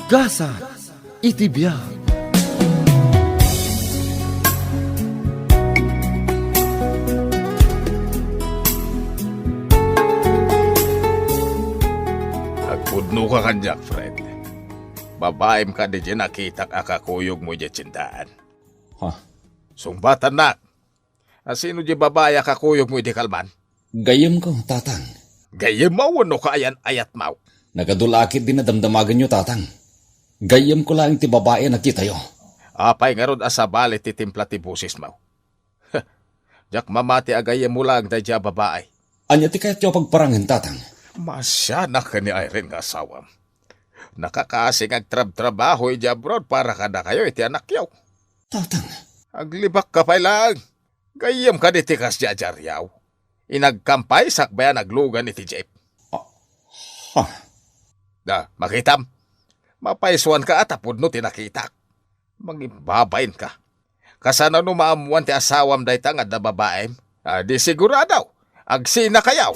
Gasa, itibiyag. Agpudno ka kanyak, Fred. Babaem ka di dyan nakitak akakuyog mo dyan tsintaan. Ha? Sumbatan nak. Asino di babae akakuyog mo di kalman? Gayam ko, tatang. Gayem mo no ka ayan ayat mau. Nagadulakit din na damdamagan nyo, tatang. Gayam ko lang ti babae nakita yo. Apay nga ron asabali ti timpla ti busis mau. Jak mamati agayem mo lang da dya babae. Anya ti kayat yo pagparangan, tatang. Masyanak ka ni Irene nga asawam. Nakakaasing agtrab-trabaho ija abroad para kada kayo iti anak yaw. Tatang. Aglibak ka pa lang. Gayem ka di tikas jajar yaw. Inagkampay sakbaya naglugan iti jeep. Ha? Da, makitam. Mapaisuan ka at apod no tinakitak. Mangibabain ka. Kasana no maamuan ti asawam day tangad na babaem. Di siguradaw. Agsina kayaw.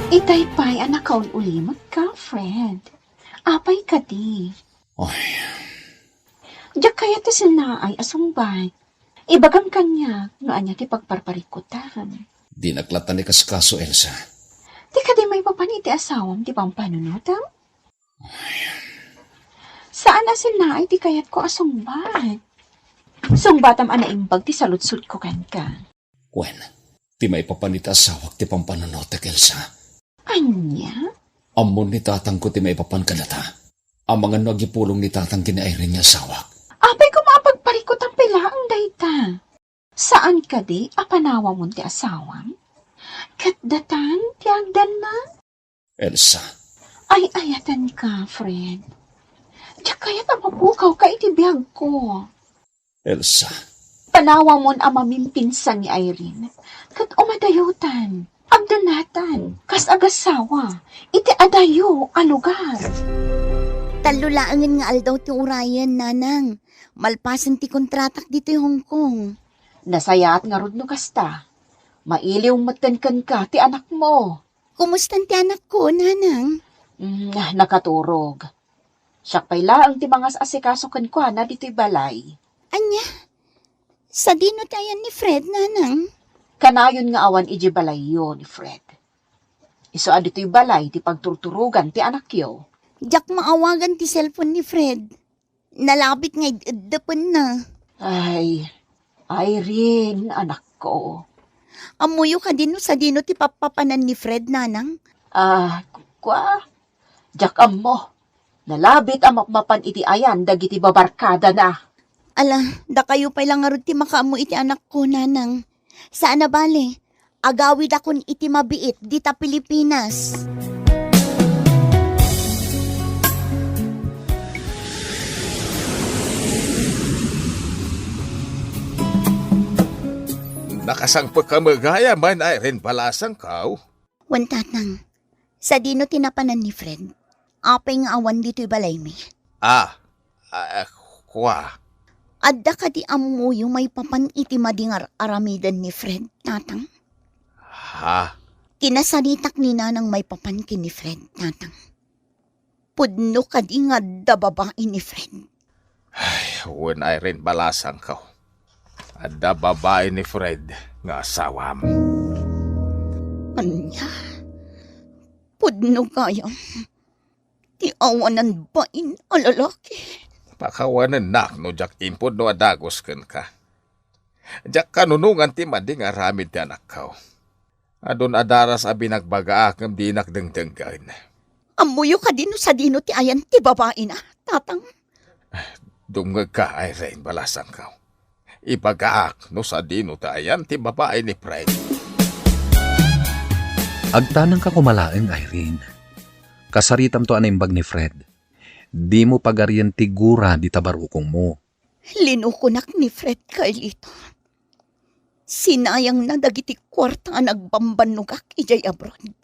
Itay pa'y anak kaon uli magka-friend. Apay ka di. Ay, Diyak kaya ti sinaay asumbay. Ibagam kanya, noan niya ti pagparparikutan. di naklatan ni kaskaso, Elsa. Di ka di may papaniti asawam ti pampanunutam? Saan na sinaay ti kayat ko asumbay? Sungbatam anaimbag ti salutsut ko kan ka. Wen, ti may papanita asawak ti pampanonotek, Elsa. Anya? Amon ni tatang ko ti may papankanata. Ang mga nagipulong ni tatang kinairin niya asawak. Apay ko mapagparikot ang pilaang dayta. Saan ka di apanawa mo ti asawam? Katdatan ti agdan na? Elsa, Ay ayatan ka, friend. Diyak kaya mapukaw ka iti biyag ko. Elsa, Panawa mon ang mamimpinsan ni Irene. Kat umadayutan, agdanatan, kas agasawa, iti adayo a lugar. Talulaangin nga aldaw ti urayan, nanang. Malpasan ti kontratak dito Hong Kong. Nasayat nga rod no kasta. Mailiw matenkan ka ti anak mo. Kumustan ti anak ko, nanang? Nakaturog. Siyak pa'y laang ti mga asikaso kan ko na dito'y balay. Anya? Sa dino tayan ni Fred, nanang? Kanayon nga awan iji balay yo ni Fred. Iso dito'y balay ti pagturturugan ti anak yo. Diyak maawagan ti cellphone ni Fred. Nalapit nga idapon na. Ay, Irene, anak ko. Amuyo ka dino sa dino ti papapanan ni Fred, nanang? Kwa? Jakam mo. Nalabit ang makmapan iti ayan, dagiti babarkada na. Ala, da kayo pa lang arud ti makaamu iti anak ko, nanang. Saan na bale? Agawid akon iti mabiit dita Pilipinas. Nakasang pagkamagaya man Irene balasang kaw. Wan tatang, sa dino tinapanan ni Fred. Apay nga awan dito'y balay mi. Kwa. Adda ka di amu yung may papan iti madingar aramidan ni Fred, tatang. Ha? Kinasalitak ni nanang may papan ki ni Fred, tatang. Pudno ka di nga da babae ni Fred. When Irene balasang kaw. Ada babae ni Fred nga asawam. Anya? Pudno kayo. Ti awanan bain a lalaki. Pakawanan nak no jak impod no adagos ken ka. Jak kanunungan ti mading aramid ti anak kaw. Adon adaras abi nagbagaakam di nakdengdenggan. Amuyo ka dino sa dino ti ayan ti babae na, tatang. Dungag ka Irene balasang kaw. Ibagaak no sa dino tayan ti babae ni Fred. Agtanang ka kumalaeng, Irene. Kasaritam to anaimbag ni Fred. Di mo pagarian tigura di tabarukong mo. Linukunak ni Fred Carlito. Sinayang na dagiti kwarta nga nagbambanugak ijay abroad.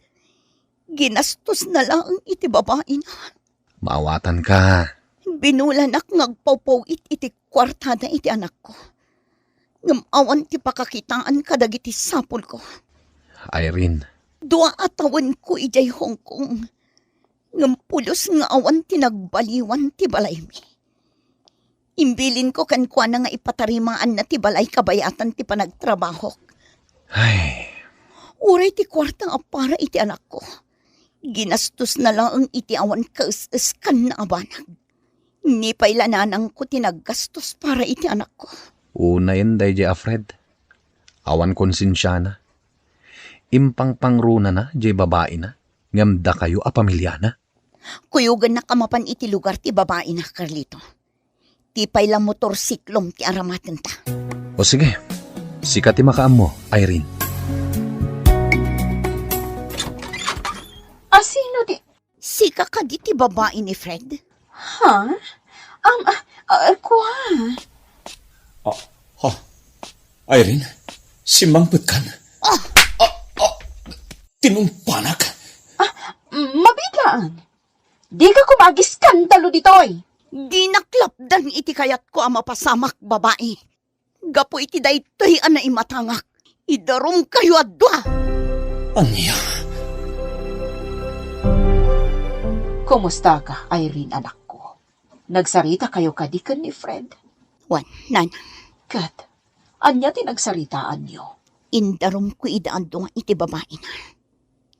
Ginastos na lang iti babae na. Maawatan ka. Binulanak ngagpawpaw iti kwarta na iti anak ko. Ngamawan ti pakakitaan kadagiti sapol ko. Irene, Dua atawan ko ijay Hong Kong. Ngam pulos nga awan tinagbaliwan ti balay mi. Imbilin ko kan kwa na nga ipatarimaan na ti balay kabayatan ti panagtrabaho. Ay, Uray ti kwartang apara iti anak ko. Ginastos na lang ang iti awan kaus-uskan na abanag. Ni pailananang ko tinaggastos para iti anak ko. unayin day jay Fred. Awan konsensya na. Impang pangruna na jay babae na. Ngamda kayo a pamilya na. Kuyugan na kamapan iti lugar ti babae na, Carlito. Ti pailang motorsiklom ti aramaten ta. O sige, sikat ti makaam mo, Irene. Sino di? Sika ka di ti babae ni Fred? Ha? Kwa? Ha? Irene, simangpet kan. Tinumpanak. Mabiglaan. Di ka kumagis kantalo ditoy. Di naklapdan iti kayat ko ang mapasamak babae. Gapo iti daytoy ana imatangak. Idarom kayo adwa. Anya? Kumusta ka, Irene, anak ko? Nagsarita kayo kadikan ni Fred? Wan, nana. Kat, anya tinagsaritaan niyo? Indarom ko idaan nga iti babae na.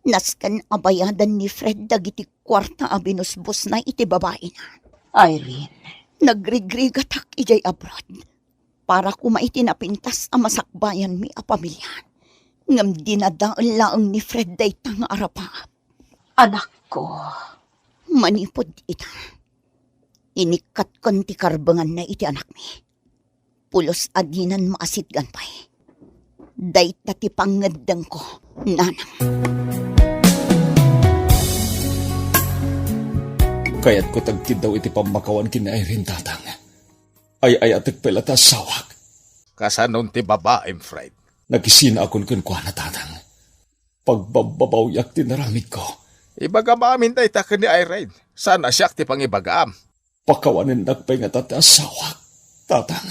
Naskan abayadan ni Fred dagiti kwarta abinusbos na iti babae na. Irene, Nagrigrigatak ijay abroad. Para kumaiti napintas ang masakbayan mi a pamilya. Ngam dinadaan laang ni Fred day tang arapa. anak ko. Manipod ita. Inikat kon ti karbangan na iti anak mi. Pulos adinan maasit ganpay. Day tati pangadang ko, nanang. Kaya't ko tagtid daw iti pamakawan kina Irene tatang. Ay atik pelata sawak. Kasanon ti babaem, Fred. Nagisina akon kun kwa na tatang. Pagbababawyak tinaramid ko. Ibagam amin day taken ni Irene. Sana siyak ti pangibagaam. Pakawanin nagpay nga tati asawak. Tatang.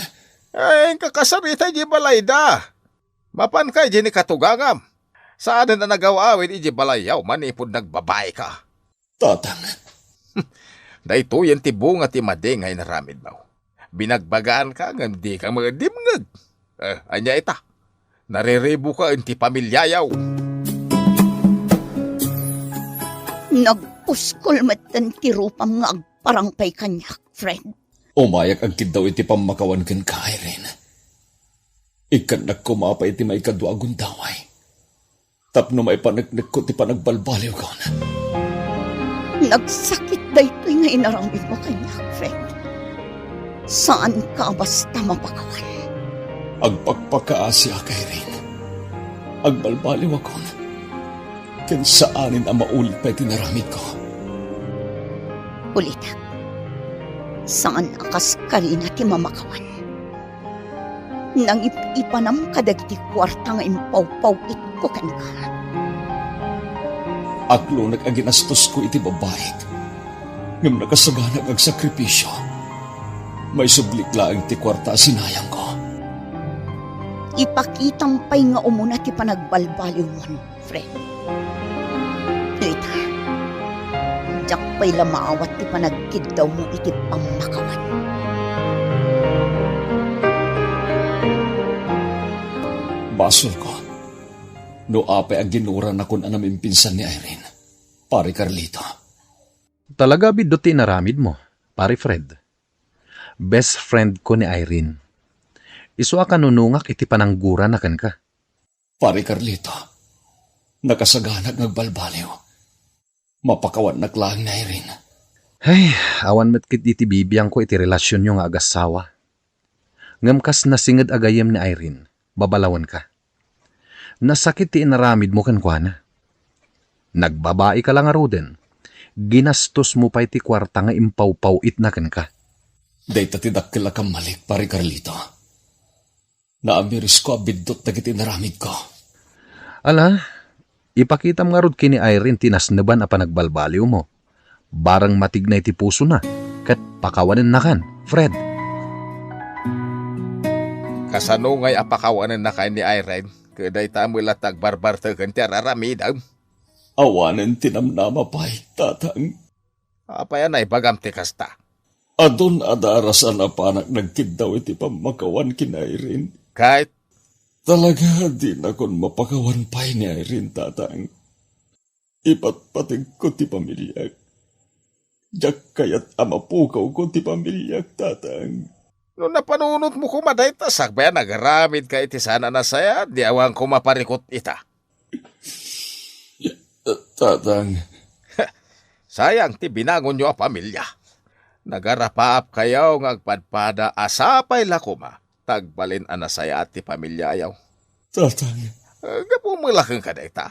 Ay, kakasarita di balay da. Mapan kay di ni katugangam. Saan na nagawawin iji balayaw manipod nagbabae ka. Tatang. Dahito yan ti bunga ti madengay na ramid mo. Binagbagaan ka nga di ka mga dimngag. Anya ita. Nariribo ka ti pamilyayaw. Nagpuskol matan ti rupam nga agparangpay kanyak, Fred. Umayak ang daw iti pamakawan ken ka Irene. Ikan nagkumapay iti may kadwagon daway. Tapno may panagnig ko ti panagbalbaliw ko na. Nagsakit daytoy nga inaramid mo kanyak, Fred. Saan ka basta mapakawan? Agpagpakaasi ka Irene. Agbalbaliw ako na. Ken saanin ang maulit pa itinaramid ko. Ulitak. Saan akas karina ti mamakawan? Nang ipanam kadagiti kwarta nga impaw-paw ko kan ka. Aklo nag-aginastos ko iti babayik. Ngam nakasaganag ang sakripisyo. May sublik laang ti kwarta sinayang ko. Ipakitang pay nga umuna ti panagbalbaliw mo, Fred. Ita, jak pa'y lamaawat ti panagkid daw mo iti pamakawan. Basol ko. No apay ang ginuran akon anaming pinsan ni Irene. Pare Carlito. Talaga bidot ti naramid mo, pare Fred. Best friend ko ni Irene. Isu ka nunungak iti pananggura na kan ka. Pare Carlito. Nakasaganag nagbalbaliw. Mapakawan naklang na Irene. Ay, awan matkit iti bibiyang ko iti relasyon nyo nga agasawa. Ngamkas na singad agayem ni Irene, babalawan ka. Nasakit ti inaramid mo kan kwa na. Nagbabae ka lang aroden. Ginastos mo pa iti kwarta nga impaw-paw it na kan ka. Day tatidakil akang malik, pare Carlito. Naamiris ko abidot na kitinaramid ko. Ala, ipakita nga rod kini Irene tinasnaban a panagbalbaliw mo. Barang matignay ti puso na, kat pakawanan na kan, Fred. Kasano ngay apakawanan na kay ni Irene. Kaday tamo latag barbar tagan ti araramidam. Awanan tinamnama pa'y, tatang. Apay anay bagam ti kasta. Adon adarasan na panak nagkiddaw iti pamakawan kina Irene. Kahit Talaga di na kon mapakawan pa ni Irene, tatang. Ipatpatig ko ti pamilyak. Jak kayat amapukaw ko ti pamilyak, tatang. no napanunot mo kumaday ta, sakbaya nagaramid ka iti sana na saya, di awang ko maparikot ita. Tatang, Sayang ti binangon nyo a pamilya. Nagarapaap kayaw ngagpadpada asapay lakuma. Tagbalin anasaya at ti pamilya ayaw. tatang. Gapumulakang ka na ita.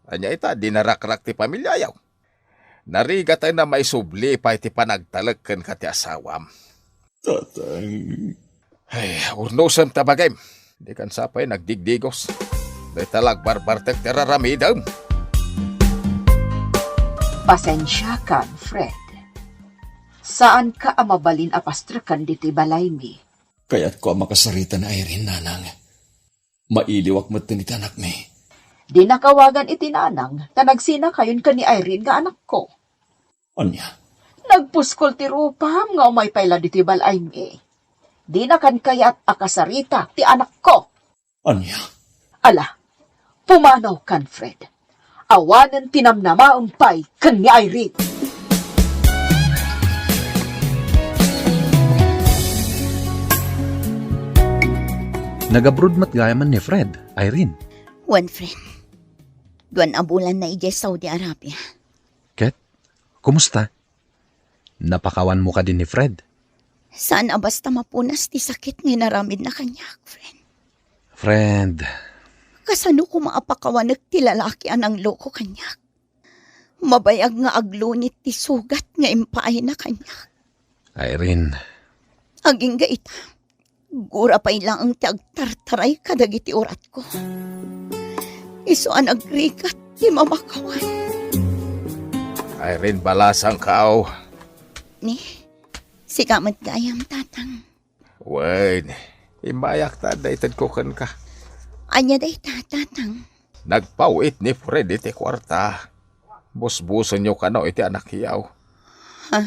Anya ita, dinarakrak ti pamilya ayaw. Narigat ay na may subli pa iti panagtalagkan ka ti asawam. Tatang. Ay, urnusam tabagay. Di kan sapay nagdigdigos. Di talag barbartek tiraramidam. Pasensya ka, Fred. Saan ka amabalin apastrakan diti balay mi? Kaya't ko makasarita na Irene, nanang. Mailiwak mo tinita anak mi. Di nakawagan iti nanang, na nagsina kayon ka ni Irene nga anak ko. Anya, Nagpuskol ti rupam nga umay payla diti balay mi. Di na kan kayat akasarita ti anak ko. anya. Ala, pumanaw kan, Fred. Awanan tinamnamaang pay kan ni Irene. Nagabrod matgayaman ni Fred, Irene. One friend. Duwan abulan na ije Saudi Arabia. Ket, kumusta? Napakawan mo ka din ni Fred. Saan basta mapunas ti sakit nga naramid na kanyak, friend. Friend, Kasano ko maapakawanag ti lalaki anang loko kanyak. Mabayag nga aglunit ti sugat nga impaay na kanyak. Irene, Aging gaita. Gura pa lang ang tiagtartaray kadagiti urat ko. Isuan agrigat ti mamakawan. Irene balasang kao. Ni, sigamat gayam tatang. Wen, imayak ta daytad ko kan ka. Anya day tatang. Nagpawit ni Fred iti kwarta. Busbuson nyo ka no iti anak hiyaw. Ha?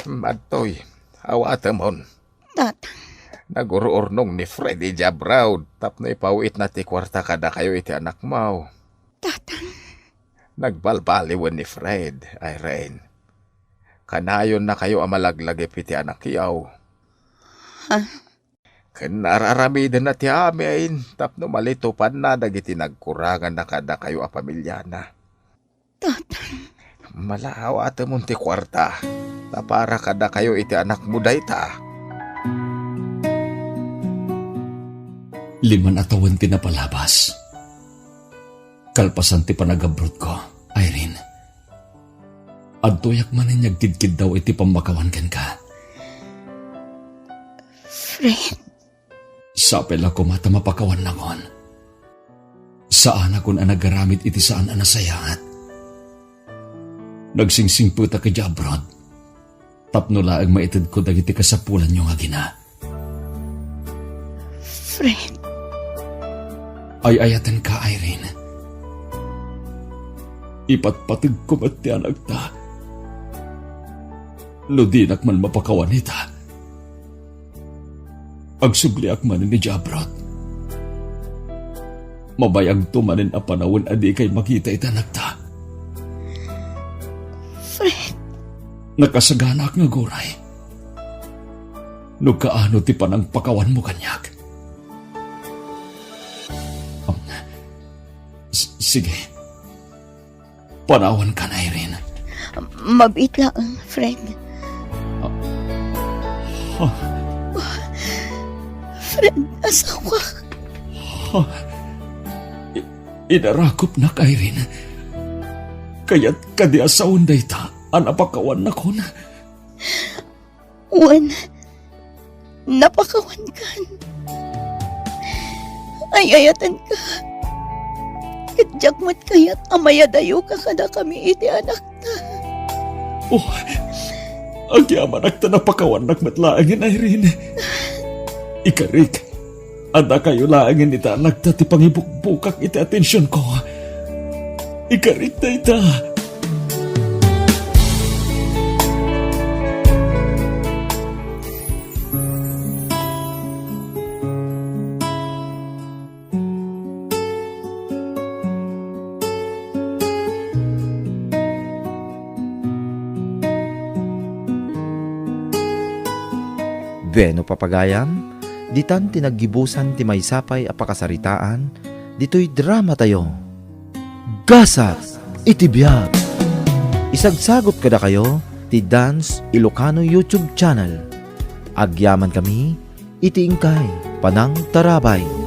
Madtoy, awatamon. Tatang. Nagururnong ni Freddy Jabraud, tapno ipawit na ti kwarta kada kayo iti anak mo. Tatang. Nagbalbaliwan ni Fred, Irene. Kanayon na kayo amalaglag iti anak yaw. Ha? Kanararamidan na ti amin, tapno malitupan na dagiti nagkurangan na kada kayo a pamilya na. Tatang. Malahaw atamon ti kwarta, na para kada kayo iti anak mo dayta. 5 na taon pinapalabas. Kalpasan ti panagabrod ko, Irene. Adtoyak man nagkidkid daw iti pamakawan ken ka. Fred. Sapel ako mata mapakawan na kon. Saan akong anagaramit iti saan anasayat. Nagsingsingputa ka jabrod. Tapno laag maitid ko dagiti kasapulan nyo nga gina. Fred. Ay ayatan ka, Irene. Ipatpatig ko ba't ti anak ta? No di man mapakawan ita. Agsugliak man ni Jabrod. Mabayag tumanin a panawon adi kay makita ita anak ta. Fred. Nakasaganak nga guray. No kaano ti panang pakawan mo kanyak. Sige. Panawan ka na, Irene. Mabit lang, Fred. Fred, asawa. Inarakop na ka, Irene. Kaya't kadi asawan dayta, anapakawan na ko na. Juan, napakawan kan. Ayayatan ka. Kadjagmat kayat amayadayo ka kada kami iti anak ta. Oh, agyaman akta napakawan nakmatlaangin, Irene. Ikarik, ada kayo laangin ita nagta ti pangibukbukak iti atensyon ko. Ikarik na ita. Veno papagayam, ditan tinaggibusan ti maysapay a pakasaritaan, dito'y drama tayo. Gasat iti biyag. Isagsagot kada kayo ti Dance Ilocano YouTube channel. Agyaman kami, iti ingkay, Panang Tarabay.